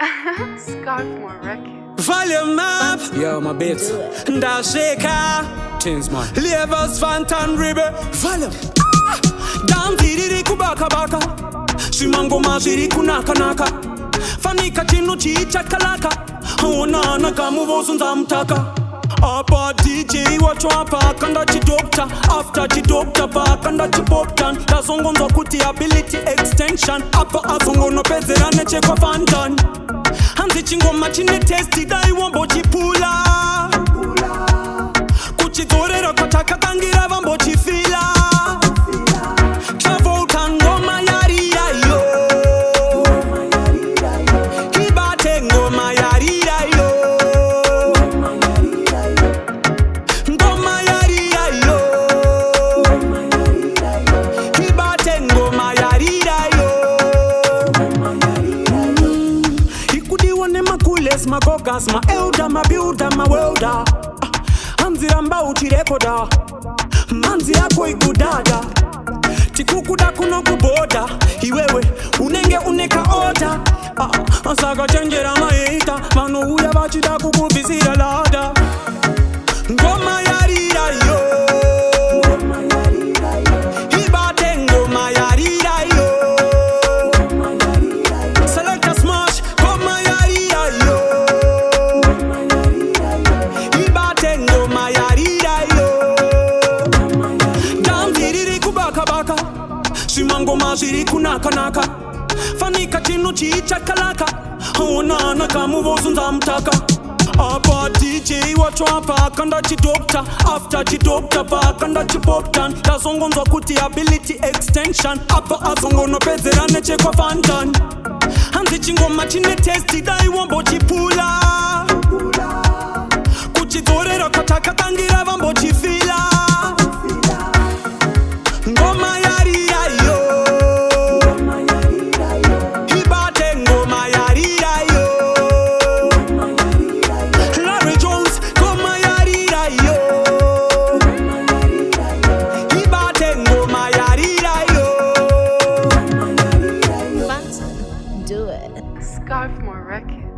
Scarfmore Records. Volume up, yo my babes, da shaker, things man. Levels Fantan River, volume. Down ziri kubaka baka, shimango maziri kunaka naka. Fanika chinu chicha kalaka, ona naka muvosu nzamtaka. Apa DJ wachwapa kanda chidokta, after chidokta pa kanda chipoptan. Dazongonzo kuti ability extension, apa azongono pezera neche kwa Fantan. Hanzi chingoma chine testi dai wambo chipula kuchidorera kataka kangira wambo chifila Travolta ngoma yarira yo Kibate ngoma yarira yo Ngoma yarira yo Kibate ngoma yarira yo My gogas, my elder, my builder, my welder. Anziramba uchirekoda, manzi yako ikudada. Tikukuda kuno kuboda, iwewe unenge uneka oda. Asaga chenjera maita, manu uya bachida kukubizira lada. Ngoma yarira yo, ibate ngoma yarira yo. Select smash, ngoma yarira yo. Shimango maziri kunaka naka, fanika chinu chicha kalaka. Ona naka muvosu nzamtaka. Apa DJ wachwapa kanda chidokta, after chidokta pa kanda chipoptan. Dazongonzo kuti ability extension, apa azongono pezera neche kwa Fantan. Hanzi chingoma chine testi dai wambo chipula kuchidorera kataka kangira wambo chifila Ngoma yarira yo Ibate ngoma yarira yo Larry Jones ngoma yarira yo Ibate ngoma yarira yo Fantan, do it. Scarfmore Records.